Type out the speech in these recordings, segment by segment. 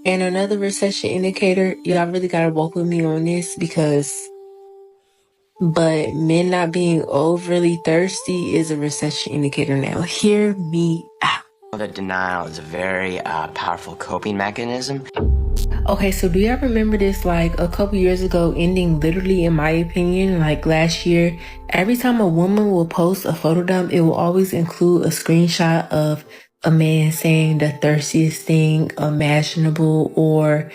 And another recession indicator, y'all really gotta walk with me on this but men not being overly thirsty is a recession indicator now. Hear me out. The denial is a very powerful coping mechanism. Okay, so do y'all remember this like a couple years ago ending literally in my opinion, like last year? Every time a woman will post a photo dump, it will always include a screenshot of a man saying the thirstiest thing imaginable or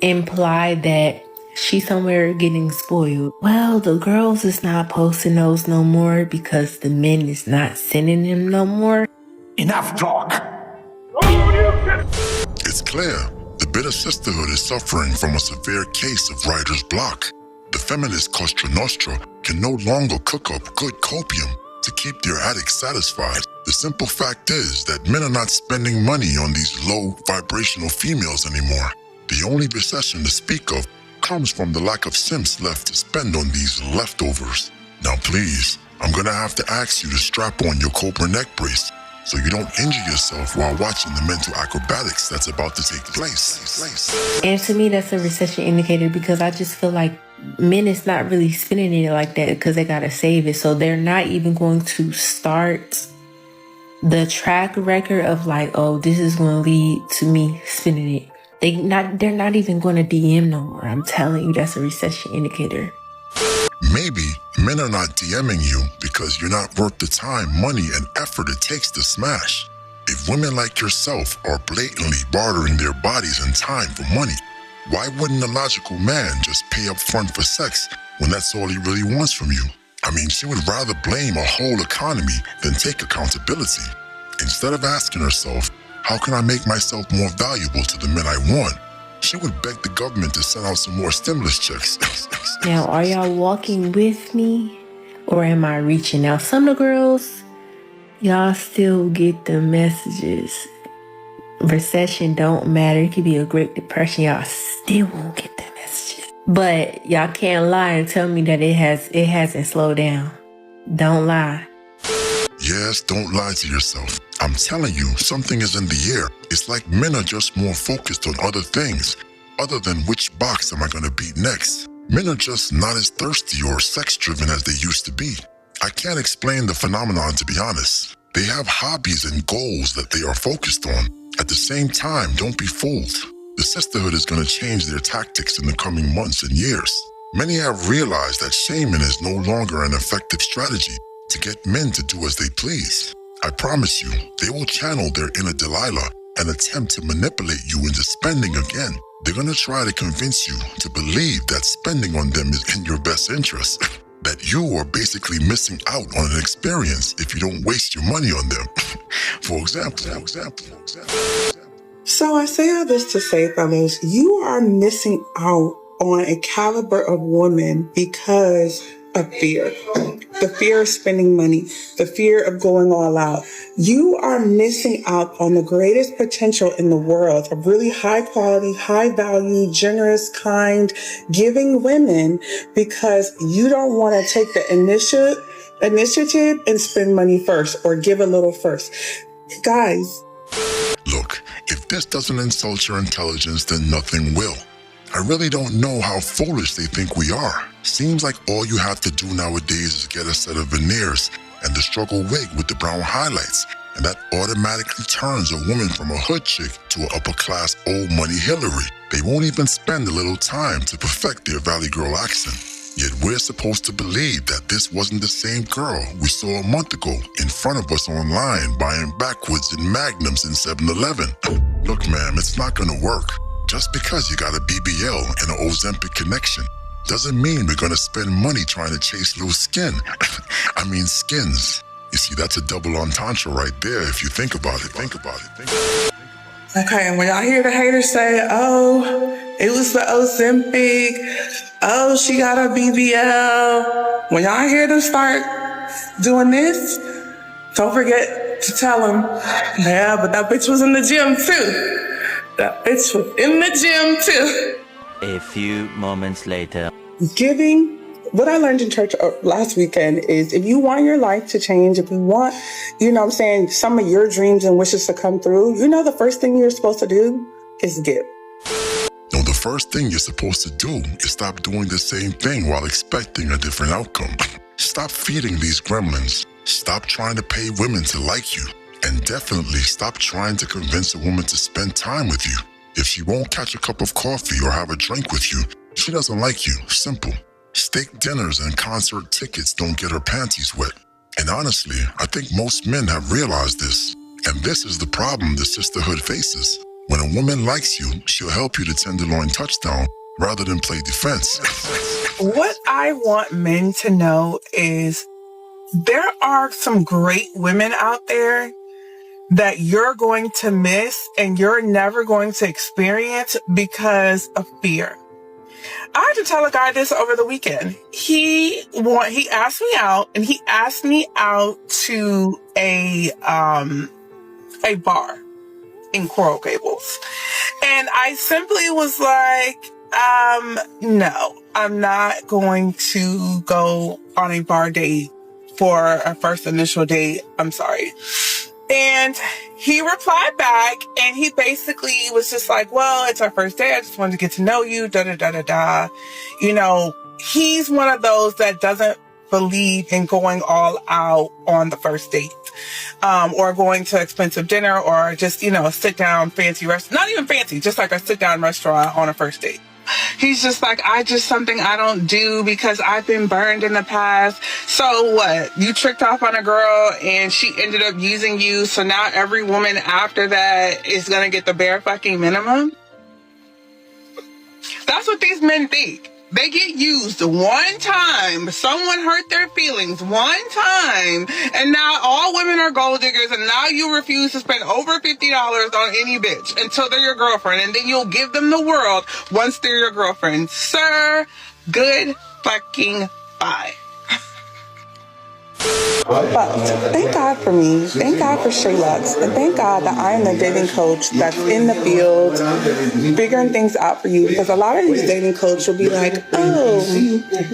imply that she's somewhere getting spoiled. Well, the girls is not posting those no more because the men is not sending them no more. Enough talk. It's clear the bitter sisterhood is suffering from a severe case of writer's block. The feminist Cosa Nostra can no longer cook up good copium to keep their addicts satisfied. The simple fact is that men are not spending money on these low vibrational females anymore. The only recession to speak of comes from the lack of simps left to spend on these leftovers. Now please, I'm gonna have to ask you to strap on your Cobra neck brace so you don't injure yourself while watching the mental acrobatics that's about to take place. And to me, that's a recession indicator because I just feel like men is not really spending it like that because they gotta save it. So they're not even going to start the track record of like, oh, this is going to lead to me spending it. They're not even going to DM no more. I'm telling you, that's a recession indicator. Maybe men are not DMing you because you're not worth the time, money, and effort it takes to smash. If women like yourself are blatantly bartering their bodies and time for money, why wouldn't a logical man just pay up front for sex when that's all he really wants from you? I mean, she would rather blame a whole economy than take accountability. Instead of asking herself, how can I make myself more valuable to the men I want? She would beg the government to send out some more stimulus checks. Now, are y'all walking with me or am I reaching out? Some of the girls, y'all still get the messages. Recession don't matter. It could be a Great Depression. Y'all still won't get the messages. But y'all can't lie and tell me that it hasn't slowed down. Don't lie. Yes, don't lie to yourself. I'm telling you, something is in the air. It's like men are just more focused on other things, other than which box am I gonna beat next. Men are just not as thirsty or sex-driven as they used to be. I can't explain the phenomenon, to be honest. They have hobbies and goals that they are focused on. At the same time, don't be fooled. The sisterhood is gonna change their tactics in the coming months and years. Many have realized that shaming is no longer an effective strategy to get men to do as they please. I promise you, they will channel their inner Delilah and attempt to manipulate you into spending again. They're gonna try to convince you to believe that spending on them is in your best interest, that you are basically missing out on an experience if you don't waste your money on them. For example. So I say all this to say, fellas, you are missing out on a caliber of woman because of fear. The fear of spending money, the fear of going all out. You are missing out on the greatest potential in the world of really high quality, high value, generous, kind, giving women because you don't want to take the initiative and spend money first or give a little first. Guys. Look, if this doesn't insult your intelligence, then nothing will. I really don't know how foolish they think we are. Seems like all you have to do nowadays is get a set of veneers and the struggle wig with the brown highlights, and that automatically turns a woman from a hood chick to an upper-class old money Hillary. They won't even spend a little time to perfect their Valley Girl accent. Yet we're supposed to believe that this wasn't the same girl we saw a month ago in front of us online buying backwoods and magnums in 7-Eleven. Look, ma'am, it's not gonna work. Just because you got a BBL and an Ozempic connection doesn't mean we're gonna spend money trying to chase loose skin. I mean skins. You see, that's a double entendre right there if you think about it. Okay, and when y'all hear the haters say, oh, it was the Ozempic, oh, she got a BBL. When y'all hear them start doing this, don't forget to tell them, yeah, but that bitch was in the gym too. That bitch was in the gym too. A few moments later. Giving, what I learned in church last weekend is if you want your life to change, if you want, some of your dreams and wishes to come through, the first thing you're supposed to do is give. first thing you're supposed to do is stop doing the same thing while expecting a different outcome. Stop feeding these gremlins. Stop trying to pay women to like you. And definitely stop trying to convince a woman to spend time with you. If she won't catch a cup of coffee or have a drink with you, she doesn't like you. Simple. Steak dinners and concert tickets don't get her panties wet. And honestly, I think most men have realized this. And this is the problem the sisterhood faces. When a woman likes you, she'll help you to tenderloin touchdown rather than play defense. What I want men to know is there are some great women out there that you're going to miss and you're never going to experience because of fear. I had to tell a guy this over the weekend. He asked me out, and he asked me out to a bar in Coral Gables. And I simply was like, no, I'm not going to go on a bar date for a first initial date. I'm sorry. And he replied back, and he basically was just like, well, it's our first day. I just wanted to get to know you, da-da-da-da-da. You know, he's one of those that doesn't believe in going all out on the first date, or going to expensive dinner, or just, you know, a sit-down fancy restaurant. Not even fancy, just like a sit-down restaurant on a first date. He's just like, something I don't do because I've been burned in the past. So what? You tricked off on a girl and she ended up using you. So now every woman after that is going to get the bare fucking minimum. That's what these men think. They get used one time. Someone hurt their feelings one time. And now all women are gold diggers. And now you refuse to spend over $50 on any bitch until they're your girlfriend. And then you'll give them the world once they're your girlfriend. Sir, good fucking bye. But thank God for me. Thank God for Shaylux. And thank God that I am the dating coach that's in the field figuring things out for you. Because a lot of these dating coaches will be like, oh,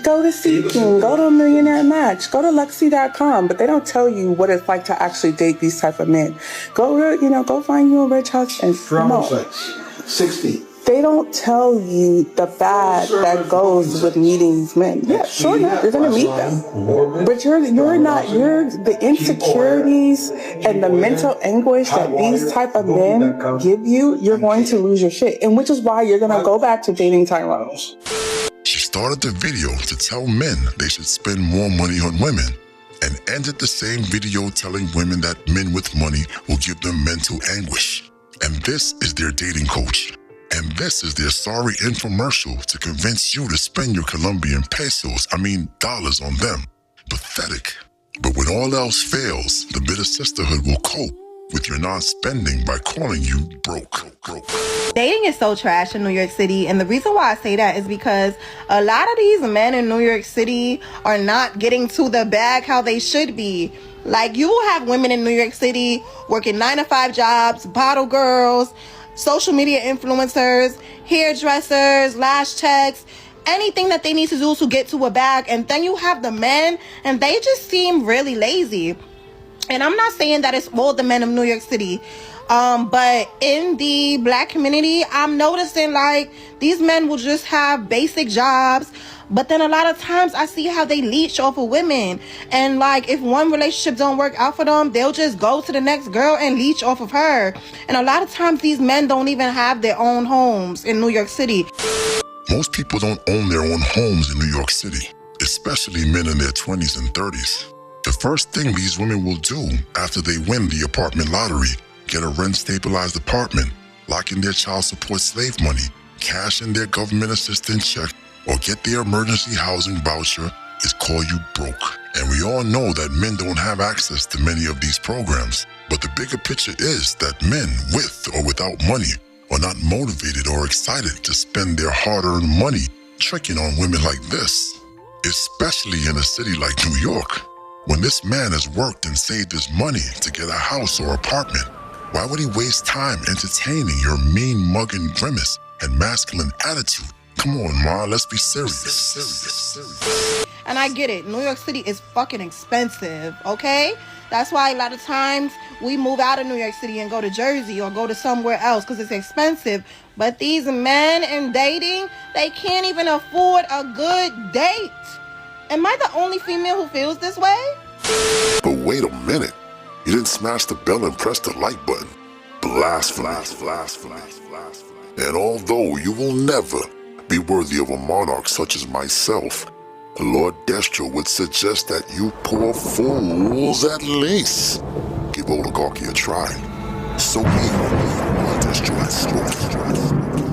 go to Seeking, go to a Millionaire Match, go to Luxy.com. But they don't tell you what it's like to actually date these type of men. Go find you a rich husband. No. 60. They don't tell you the bad that goes with meeting these men. Yeah, sure enough, you're going to meet them. But you're the insecurities and the mental anguish that these type of men give you, you're going to lose your shit. And which is why you're going to go back to dating Tyrone. She started the video to tell men they should spend more money on women, and ended the same video telling women that men with money will give them mental anguish. And this is their dating coach. And this is their sorry infomercial to convince you to spend your Colombian dollars on them. Pathetic. But when all else fails, the bitter sisterhood will cope with your non-spending by calling you broke. Dating is so trash in New York City, and the reason why I say that is because a lot of these men in New York City are not getting to the bag how they should be. Like, you will have women in New York City working 9-to-5 jobs, bottle girls, social media influencers, hairdressers, lash techs, anything that they need to do to get to a bag. And then you have the men, and they just seem really lazy. And I'm not saying that it's all the men of New York City, but in the black community, I'm noticing like these men will just have basic jobs. But then a lot of times I see how they leech off of women. And like, if one relationship don't work out for them, they'll just go to the next girl and leech off of her. And a lot of times these men don't even have their own homes in New York City. Most people don't own their own homes in New York City, especially men in their 20s and 30s. The first thing these women will do after they win the apartment lottery, get a rent-stabilized apartment, lock in their child support slave money, cash in their government assistance check, or get their emergency housing voucher, is call you broke. And we all know that men don't have access to many of these programs. But the bigger picture is that men with or without money are not motivated or excited to spend their hard-earned money tricking on women like this, especially in a city like New York. When this man has worked and saved his money to get a house or apartment, why would he waste time entertaining your mean mugging grimace and masculine attitude? Come on, Ma, let's be serious. And I get it. New York City is fucking expensive, okay? That's why a lot of times we move out of New York City and go to Jersey or go to somewhere else because it's expensive. But these men in dating, they can't even afford a good date. Am I the only female who feels this way? But wait a minute. You didn't smash the bell and press the like button. Blasphemy. And although you will never be worthy of a monarch such as myself, Lord Destro would suggest that you poor fools at least give oligarchy a try. So be Destro.